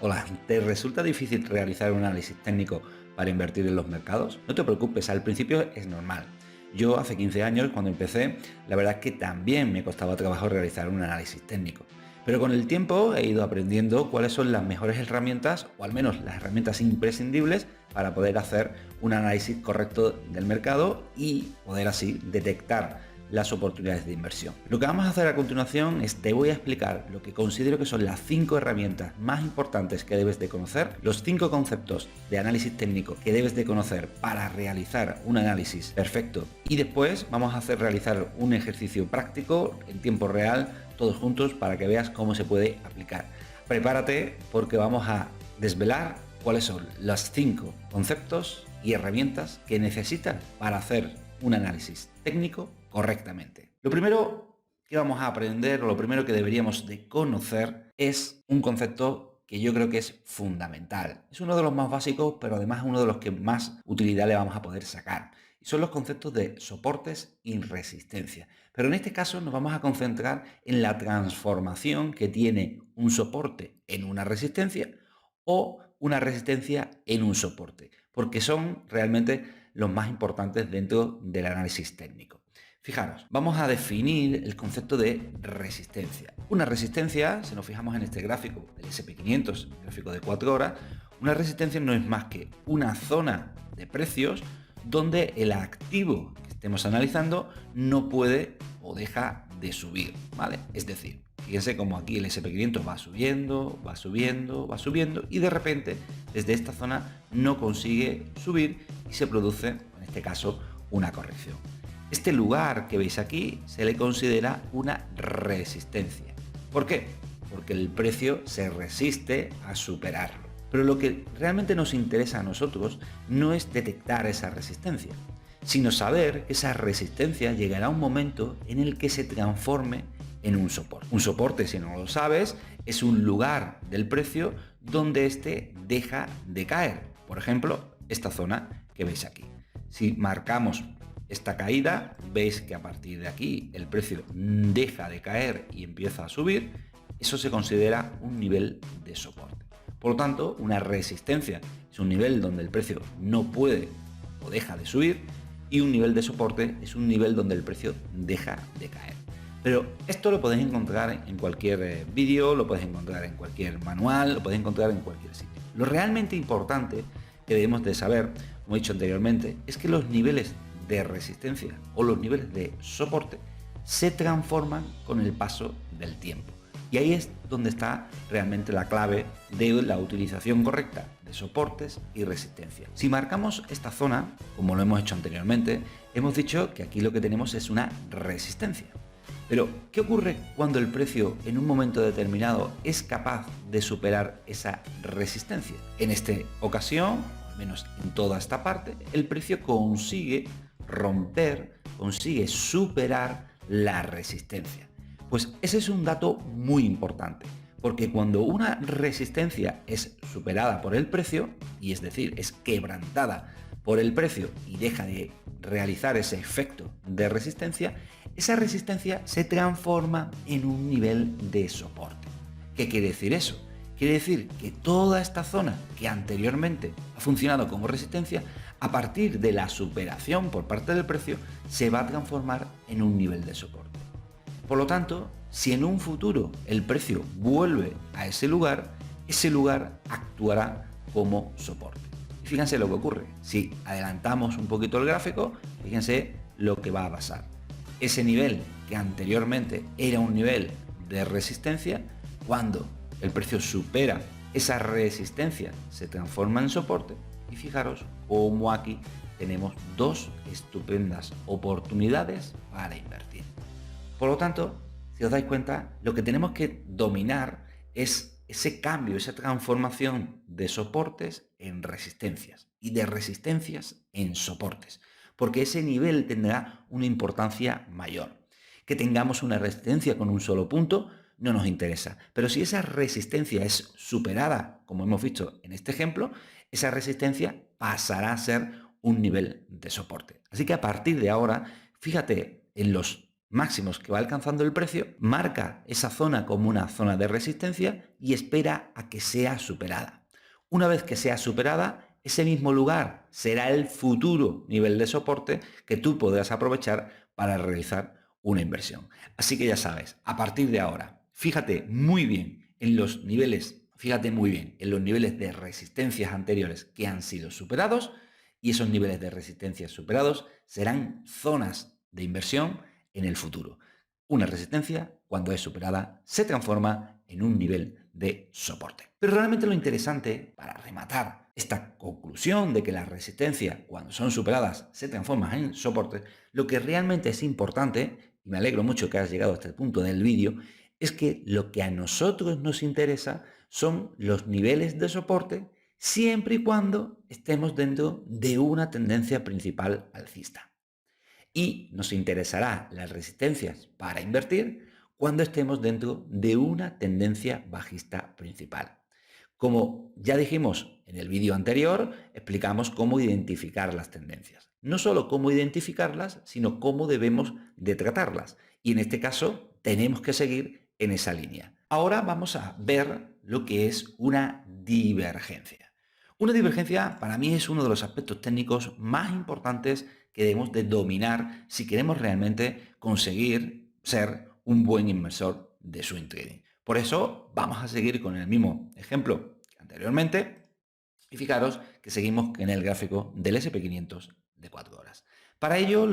Hola, ¿te resulta difícil realizar un análisis técnico para invertir en los mercados? No te preocupes, al principio es normal. Yo hace 15 años, cuando empecé, la verdad es que también me costaba trabajo realizar un análisis técnico. Pero con el tiempo he ido aprendiendo cuáles son las mejores herramientas, o al menos las herramientas imprescindibles, para poder hacer un análisis correcto del mercado y poder así detectar las oportunidades de inversión. Lo que vamos a hacer a continuación es te voy a explicar lo que considero que son las 5 herramientas más importantes que debes de conocer, los 5 conceptos de análisis técnico que debes de conocer para realizar un análisis perfecto, y después vamos a realizar un ejercicio práctico en tiempo real todos juntos para que veas cómo se puede aplicar. Prepárate porque vamos a desvelar cuáles son los 5 conceptos y herramientas que necesitas para hacer un análisis técnico correctamente. Lo primero que vamos a aprender, o lo primero que deberíamos de conocer, es un concepto que yo creo que es fundamental. Es uno de los más básicos, pero además uno de los que más utilidad le vamos a poder sacar. Y son los conceptos de soportes y resistencia. Pero en este caso nos vamos a concentrar en la transformación que tiene un soporte en una resistencia o una resistencia en un soporte, porque son realmente los más importantes dentro del análisis técnico. Fijaros, vamos a definir el concepto de resistencia. Una resistencia, si nos fijamos en este gráfico del SP500, el gráfico de 4 horas, una resistencia no es más que una zona de precios donde el activo que estemos analizando no puede o deja de subir, ¿vale? Es decir, fíjense como aquí el SP500 va subiendo, va subiendo, va subiendo y de repente desde esta zona no consigue subir y se produce, en este caso, una corrección. Este lugar que veis aquí se le considera una resistencia. ¿Por qué? Porque el precio se resiste a superarlo. Pero lo que realmente nos interesa a nosotros no es detectar esa resistencia, sino saber que esa resistencia llegará a un momento en el que se transforme en un soporte. Un soporte, si no lo sabes, es un lugar del precio donde éste deja de caer. Por ejemplo, esta zona que veis aquí. Si marcamos esta caída, veis que a partir de aquí el precio deja de caer y empieza a subir. Eso se considera un nivel de soporte. Por lo tanto, una resistencia es un nivel donde el precio no puede o deja de subir, y un nivel de soporte es un nivel donde el precio deja de caer. Pero esto lo podéis encontrar en cualquier vídeo, lo podéis encontrar en cualquier manual, lo podéis encontrar en cualquier sitio. Lo realmente importante que debemos de saber, como he dicho anteriormente, es que los niveles de resistencia o los niveles de soporte se transforman con el paso del tiempo. Y ahí es donde está realmente la clave de la utilización correcta de soportes y resistencia. Si marcamos esta zona, como lo hemos hecho anteriormente, hemos dicho que aquí lo que tenemos es una resistencia. Pero, ¿qué ocurre cuando el precio en un momento determinado es capaz de superar esa resistencia? En esta ocasión, al menos en toda esta parte, el precio consigue romper, consigue superar la resistencia. Pues ese es un dato muy importante, porque cuando una resistencia es superada por el precio, y es decir, es quebrantada por el precio y deja de realizar ese efecto de resistencia, esa resistencia se transforma en un nivel de soporte. ¿Qué quiere decir eso? Quiere decir que toda esta zona que anteriormente ha funcionado como resistencia, a partir de la superación por parte del precio, se va a transformar en un nivel de soporte. Por lo tanto, si en un futuro el precio vuelve a ese lugar actuará como soporte. Y fíjense lo que ocurre. Si adelantamos un poquito el gráfico, fíjense lo que va a pasar. Ese nivel que anteriormente era un nivel de resistencia, cuando el precio supera esa resistencia, se transforma en soporte. Y fijaros cómo aquí tenemos dos estupendas oportunidades para invertir. Por lo tanto, si os dais cuenta, lo que tenemos que dominar es ese cambio, esa transformación de soportes en resistencias y de resistencias en soportes, porque ese nivel tendrá una importancia mayor. Que tengamos una resistencia con un solo punto no nos interesa, pero si esa resistencia es superada, como hemos visto en este ejemplo, esa resistencia pasará a ser un nivel de soporte. Así que a partir de ahora, fíjate en los máximos que va alcanzando el precio, marca esa zona como una zona de resistencia y espera a que sea superada. Una vez que sea superada, ese mismo lugar será el futuro nivel de soporte que tú podrás aprovechar para realizar una inversión. Así que ya sabes, a partir de ahora, fíjate muy bien en los niveles, de resistencias anteriores que han sido superados, y esos niveles de resistencia superados serán zonas de inversión en el futuro. Una resistencia, cuando es superada, se transforma en un nivel de soporte. Pero realmente lo interesante, para rematar esta conclusión de que las resistencias, cuando son superadas, se transforman en soporte, lo que realmente es importante, y me alegro mucho que hayas llegado a este punto del vídeo, es que lo que a nosotros nos interesa son los niveles de soporte siempre y cuando estemos dentro de una tendencia principal alcista. Y nos interesará las resistencias para invertir cuando estemos dentro de una tendencia bajista principal. Como ya dijimos en el vídeo anterior, explicamos cómo identificar las tendencias. No solo cómo identificarlas, sino cómo debemos de tratarlas. Y en este caso, tenemos que seguir en esa línea. Ahora vamos a ver lo que es una divergencia. Una divergencia para mí es uno de los aspectos técnicos más importantes que debemos de dominar si queremos realmente conseguir ser un buen inversor de swing trading. Por eso vamos a seguir con el mismo ejemplo que anteriormente y fijaros que seguimos en el gráfico del SP500 de 4 horas. Para ello,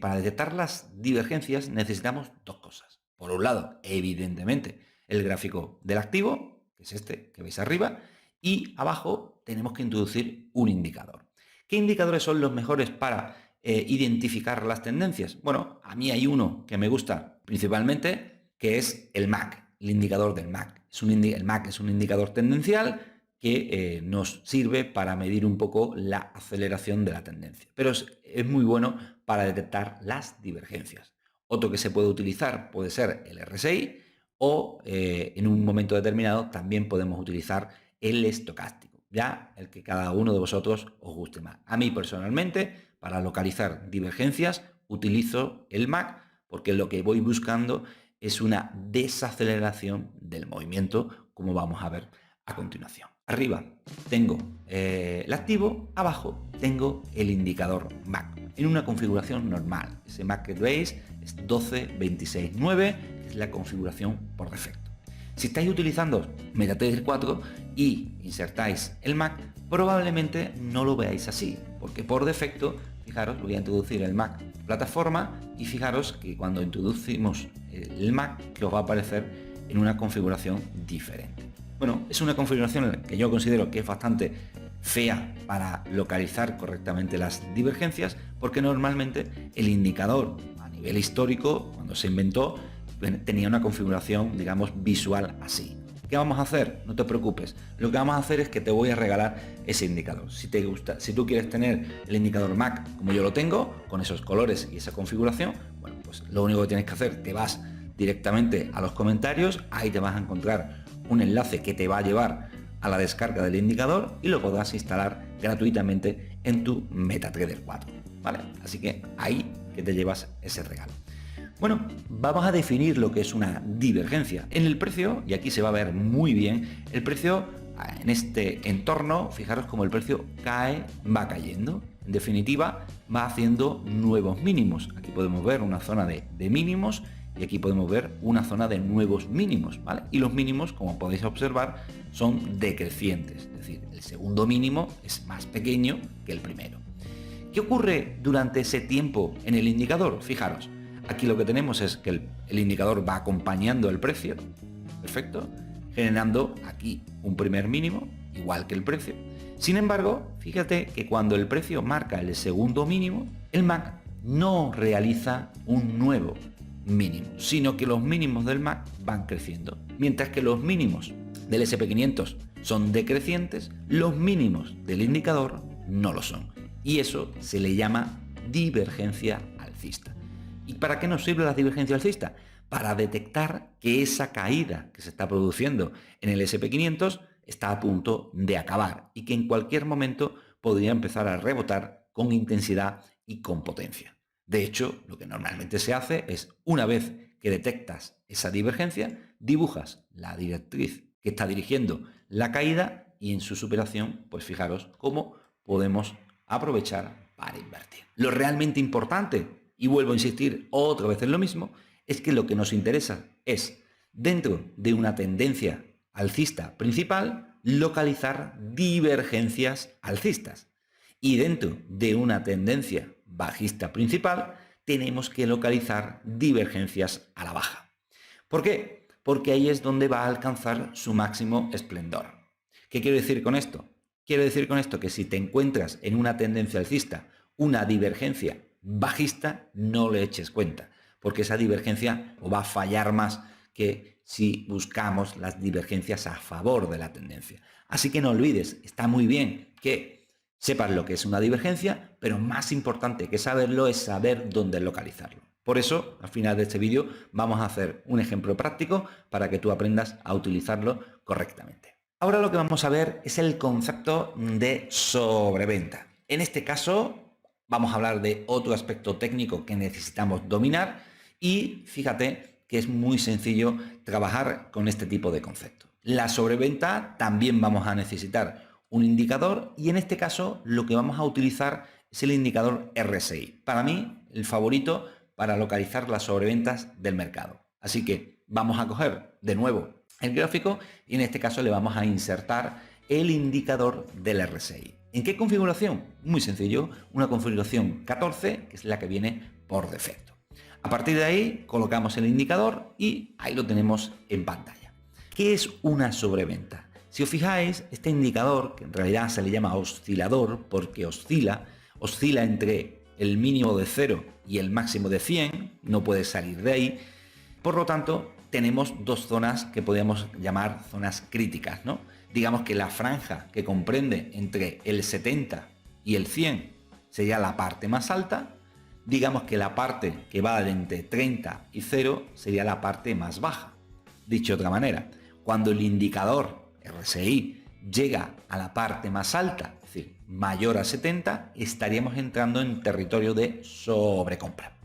para detectar las divergencias necesitamos dos cosas. Por un lado, evidentemente, el gráfico del activo, que es este que veis arriba, y abajo tenemos que introducir un indicador. ¿Qué indicadores son los mejores para identificar las tendencias? Bueno, a mí hay uno que me gusta principalmente, que es el MAC, el indicador del MAC. El MAC es un indicador tendencial que nos sirve para medir un poco la aceleración de la tendencia. Pero es muy bueno para detectar las divergencias. Otro que se puede utilizar puede ser el RSI o en un momento determinado también podemos utilizar el estocástico, ya el que cada uno de vosotros os guste más. A mí personalmente, para localizar divergencias, utilizo el MAC porque lo que voy buscando es una desaceleración del movimiento, como vamos a ver a continuación. Arriba tengo el activo, abajo tengo el indicador MAC en una configuración normal. Ese MAC que veis es 12-26-9, es la configuración por defecto. Si estáis utilizando MetaTrader 4 y insertáis el MAC, probablemente no lo veáis así, porque por defecto, fijaros, voy a introducir el MAC plataforma y fijaros que cuando introducimos el MAC que os va a aparecer en una configuración diferente. Bueno, es una configuración que yo considero que es bastante fea para localizar correctamente las divergencias, porque normalmente el indicador a nivel histórico, cuando se inventó, tenía una configuración, digamos, visual así. ¿Qué vamos a hacer? No te preocupes. Lo que vamos a hacer es que te voy a regalar ese indicador. Si te gusta, si tú quieres tener el indicador MAC como yo lo tengo, con esos colores y esa configuración, bueno, pues lo único que tienes que hacer, te vas directamente a los comentarios, ahí te vas a encontrar un enlace que te va a llevar a la descarga del indicador y lo podrás instalar gratuitamente en tu MetaTrader 4, ¿vale? Así que ahí que te llevas ese regalo. Bueno, vamos a definir lo que es una divergencia. En el precio, y aquí se va a ver muy bien, el precio en este entorno, fijaros cómo el precio cae, va cayendo. En definitiva, va haciendo nuevos mínimos. Aquí podemos ver una zona de mínimos y aquí podemos ver una zona de nuevos mínimos, ¿vale? Y los mínimos, como podéis observar, son decrecientes. Es decir, el segundo mínimo es más pequeño que el primero. ¿Qué ocurre durante ese tiempo en el indicador? Fijaros. Aquí lo que tenemos es que el indicador va acompañando el precio, perfecto, generando aquí un primer mínimo, igual que el precio. Sin embargo, fíjate que cuando el precio marca el segundo mínimo, el MAC no realiza un nuevo mínimo, sino que los mínimos del MAC van creciendo. Mientras que los mínimos del SP500 son decrecientes, los mínimos del indicador no lo son. Y eso se le llama divergencia alcista. ¿Y para qué nos sirve la divergencia alcista? Para detectar que esa caída que se está produciendo en el SP500 está a punto de acabar y que en cualquier momento podría empezar a rebotar con intensidad y con potencia. De hecho, lo que normalmente se hace es, una vez que detectas esa divergencia, dibujas la directriz que está dirigiendo la caída y en su superación, pues fijaros cómo podemos aprovechar para invertir. Lo realmente importante, y vuelvo a insistir otra vez en lo mismo, es que lo que nos interesa es, dentro de una tendencia alcista principal, localizar divergencias alcistas. Y dentro de una tendencia bajista principal, tenemos que localizar divergencias a la baja. ¿Por qué? Porque ahí es donde va a alcanzar su máximo esplendor. ¿Qué quiero decir con esto? Quiero decir con esto que si te encuentras en una tendencia alcista, una divergencia bajista, no le eches cuenta, porque esa divergencia va a fallar más que si buscamos las divergencias a favor de la tendencia. Así que no olvides, está muy bien que sepas lo que es una divergencia, pero más importante que saberlo es saber dónde localizarlo. Por eso, al final de este vídeo, vamos a hacer un ejemplo práctico para que tú aprendas a utilizarlo correctamente. Ahora lo que vamos a ver es el concepto de sobreventa. En este caso, vamos a hablar de otro aspecto técnico que necesitamos dominar y fíjate que es muy sencillo trabajar con este tipo de conceptos. La sobreventa también vamos a necesitar un indicador y en este caso lo que vamos a utilizar es el indicador RSI. Para mí, el favorito para localizar las sobreventas del mercado. Así que vamos a coger de nuevo el gráfico y en este caso le vamos a insertar el indicador del RSI. ¿En qué configuración? Muy sencillo, una configuración 14, que es la que viene por defecto. A partir de ahí colocamos el indicador y ahí lo tenemos en pantalla. ¿Qué es una sobreventa? Si os fijáis, este indicador, que en realidad se le llama oscilador porque oscila entre el mínimo de 0 y el máximo de 100, no puede salir de ahí. Por lo tanto, tenemos dos zonas que podríamos llamar zonas críticas, ¿no? Digamos que la franja que comprende entre el 70 y el 100 sería la parte más alta. Digamos que la parte que va de entre 30 y 0 sería la parte más baja. Dicho de otra manera, cuando el indicador RSI llega a la parte más alta, es decir, mayor a 70, estaríamos entrando en territorio de sobrecompra.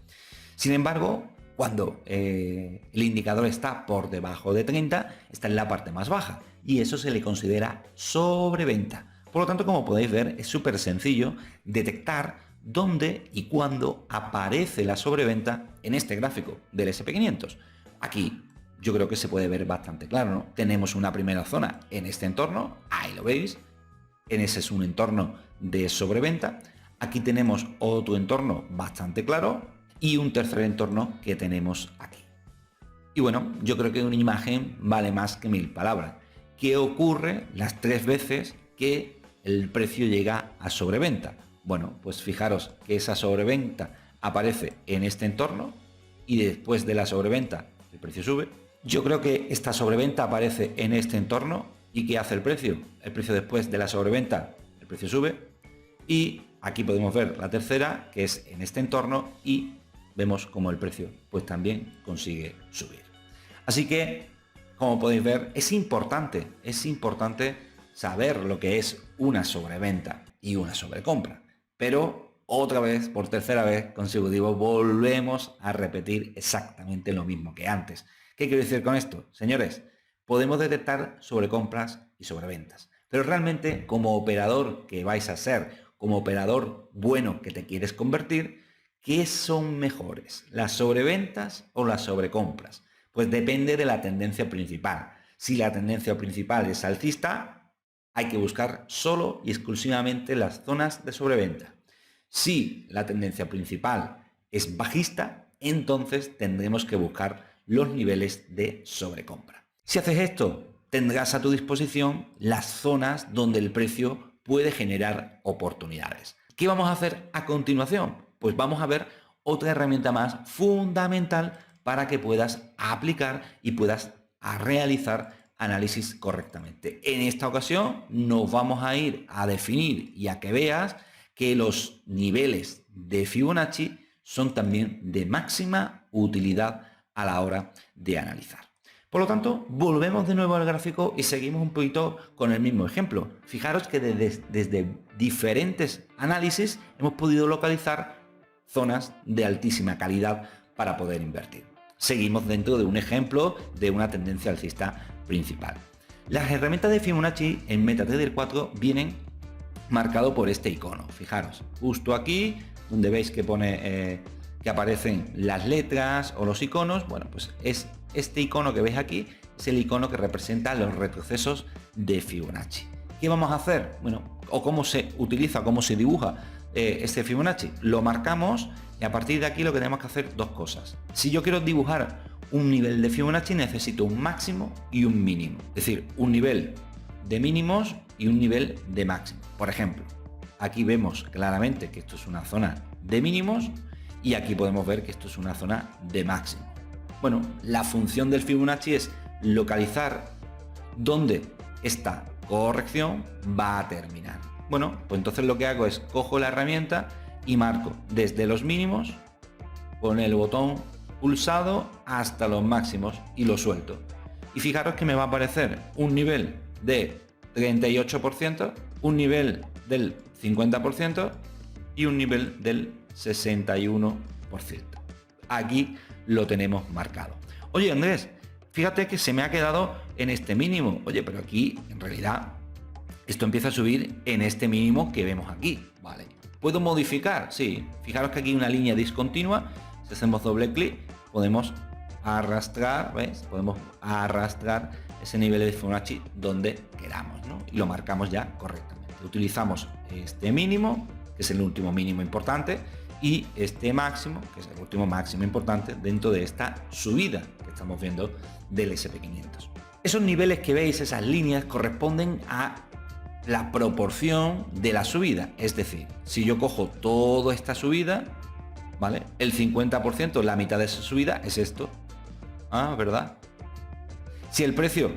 Sin embargo, cuando el indicador está por debajo de 30, está en la parte más baja y eso se le considera sobreventa. Por lo tanto, como podéis ver, es súper sencillo detectar dónde y cuándo aparece la sobreventa en este gráfico del SP500. Aquí yo creo que se puede ver bastante claro, ¿no? Tenemos una primera zona en este entorno, ahí lo veis, en ese es un entorno de sobreventa. Aquí tenemos otro entorno bastante claro y un tercer entorno que tenemos aquí. Y bueno, yo creo que una imagen vale más que 1000 palabras. ¿Qué ocurre las 3 veces que el precio llega a sobreventa? Bueno, pues fijaros que esa sobreventa aparece en este entorno y después de la sobreventa el precio sube. Yo creo que esta sobreventa aparece en este entorno y ¿qué hace el precio? El precio después de la sobreventa, el precio sube y aquí podemos ver la tercera que es en este entorno y vemos como el precio pues también consigue subir. Así que, como podéis ver, es importante saber lo que es una sobreventa y una sobrecompra. Pero otra vez, por tercera vez consecutivo, volvemos a repetir exactamente lo mismo que antes. ¿Qué quiero decir con esto? Señores, podemos detectar sobrecompras y sobreventas, pero realmente como operador que vais a ser, como operador bueno que te quieres convertir, ¿qué son mejores? ¿Las sobreventas o las sobrecompras? Pues depende de la tendencia principal. Si la tendencia principal es alcista, hay que buscar solo y exclusivamente las zonas de sobreventa. Si la tendencia principal es bajista, entonces tendremos que buscar los niveles de sobrecompra. Si haces esto, tendrás a tu disposición las zonas donde el precio puede generar oportunidades. ¿Qué vamos a hacer a continuación? Pues vamos a ver otra herramienta más fundamental para que puedas aplicar y puedas realizar análisis correctamente. En esta ocasión nos vamos a ir a definir y a que veas que los niveles de Fibonacci son también de máxima utilidad a la hora de analizar. Por lo tanto, volvemos de nuevo al gráfico y seguimos un poquito con el mismo ejemplo. Fijaros que desde diferentes análisis hemos podido localizar zonas de altísima calidad para poder invertir. Seguimos dentro de un ejemplo de una tendencia alcista principal. Las herramientas de Fibonacci en MetaTrader 4 vienen marcado por este icono. Fijaros, justo aquí donde veis que pone que aparecen las letras o los iconos, bueno, pues es este icono que veis aquí, es el icono que representa los retrocesos de Fibonacci. ¿Qué vamos a hacer? Bueno, o cómo se utiliza, cómo se dibuja este Fibonacci. Lo marcamos y a partir de aquí lo que tenemos que hacer dos cosas. Si yo quiero dibujar un nivel de Fibonacci, necesito un máximo y un mínimo. Es decir, un nivel de mínimos y un nivel de máximo. Por ejemplo, aquí vemos claramente que esto es una zona de mínimos y aquí podemos ver que esto es una zona de máximo. Bueno, la función del Fibonacci es localizar dónde esta corrección va a terminar. Bueno, pues entonces lo que hago es cojo la herramienta y marco desde los mínimos con el botón pulsado hasta los máximos y lo suelto. Y fijaros que me va a aparecer un nivel de 38%, un nivel del 50% y un nivel del 61%. Aquí lo tenemos marcado. Oye, Andrés, fíjate que se me ha quedado en este mínimo. Oye, pero aquí en realidad esto empieza a subir en este mínimo que vemos aquí. Vale. ¿Puedo modificar? Sí. Fijaros que aquí hay una línea discontinua. Si hacemos doble clic, podemos arrastrar, ¿ves? Podemos arrastrar ese nivel de Fibonacci donde queramos, ¿no? Y lo marcamos ya correctamente. Utilizamos este mínimo, que es el último mínimo importante, y este máximo, que es el último máximo importante dentro de esta subida que estamos viendo del SP500. Esos niveles que veis, esas líneas, corresponden a la proporción de la subida. Es decir, si yo cojo toda esta subida, ¿vale? El 50%, la mitad de esa subida es esto. Ah, ¿verdad? Si el precio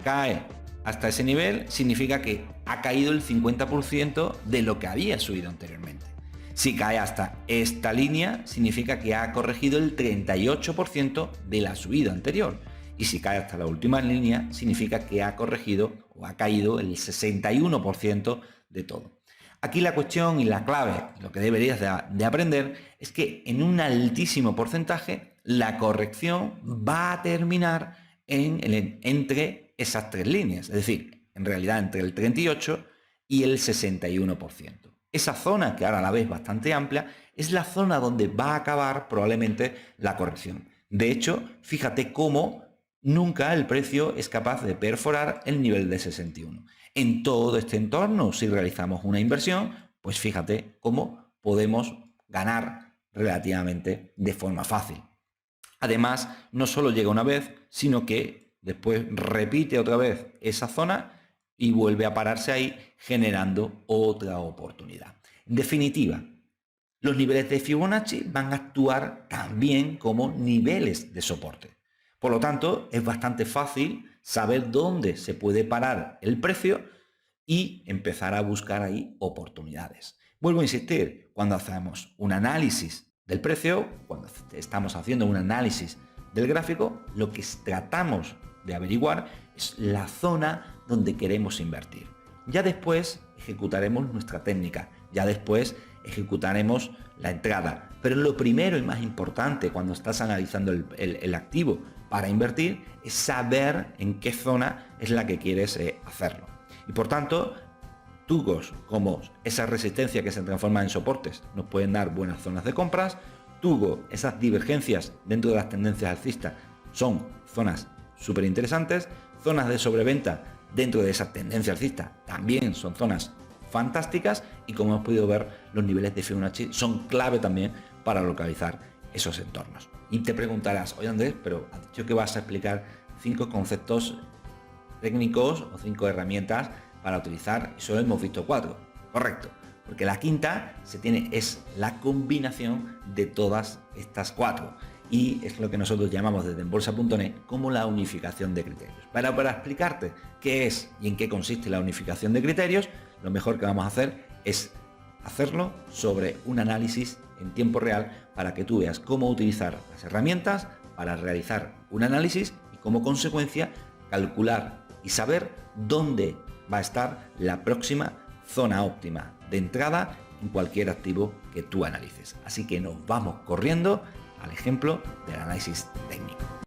cae hasta ese nivel, significa que ha caído el 50% de lo que había subido anteriormente. Si cae hasta esta línea, significa que ha corregido el 38% de la subida anterior. Y si cae hasta la última línea, significa que ha corregido o ha caído el 61% de todo. Aquí la cuestión y la clave, lo que deberías de aprender, es que en un altísimo porcentaje la corrección va a terminar entre esas tres líneas. Es decir, en realidad entre el 38% y el 61%. Esa zona, que ahora la ves bastante amplia, es la zona donde va a acabar probablemente la corrección. De hecho, fíjate cómo nunca el precio es capaz de perforar el nivel de 61. En todo este entorno, si realizamos una inversión, pues fíjate cómo podemos ganar relativamente de forma fácil. Además, no solo llega una vez, sino que después repite otra vez esa zona y vuelve a pararse ahí, generando otra oportunidad. En definitiva, los niveles de Fibonacci van a actuar también como niveles de soporte. Por lo tanto, es bastante fácil saber dónde se puede parar el precio y empezar a buscar ahí oportunidades. Vuelvo a insistir, cuando hacemos un análisis del precio, cuando estamos haciendo un análisis del gráfico, lo que tratamos de averiguar es la zona donde queremos invertir. Ya después ejecutaremos nuestra técnica, ya después ejecutaremos la entrada. Pero lo primero y más importante cuando estás analizando el activo para invertir es saber en qué zona es la que quieres hacerlo. Y por tanto, trucos como esa resistencia que se transforma en soportes nos pueden dar buenas zonas de compras. Esas divergencias dentro de las tendencias alcistas son zonas súper interesantes. Zonas de sobreventa dentro de esa tendencia alcista también son zonas fantásticas y, como hemos podido ver, los niveles de Fibonacci son clave también para localizar esos entornos. Y te preguntarás, oye Andrés, pero has dicho que vas a explicar 5 conceptos técnicos o 5 herramientas para utilizar y solo hemos visto 4. Correcto, porque la quinta es la combinación de todas estas 4 y es lo que nosotros llamamos desde Enbolsa.net como la unificación de criterios. Para explicarte qué es y en qué consiste la unificación de criterios, lo mejor que vamos a hacer es hacerlo sobre un análisis en tiempo real para que tú veas cómo utilizar las herramientas para realizar un análisis y, como consecuencia, calcular y saber dónde va a estar la próxima zona óptima de entrada en cualquier activo que tú analices. Así que nos vamos corriendo al ejemplo del análisis técnico.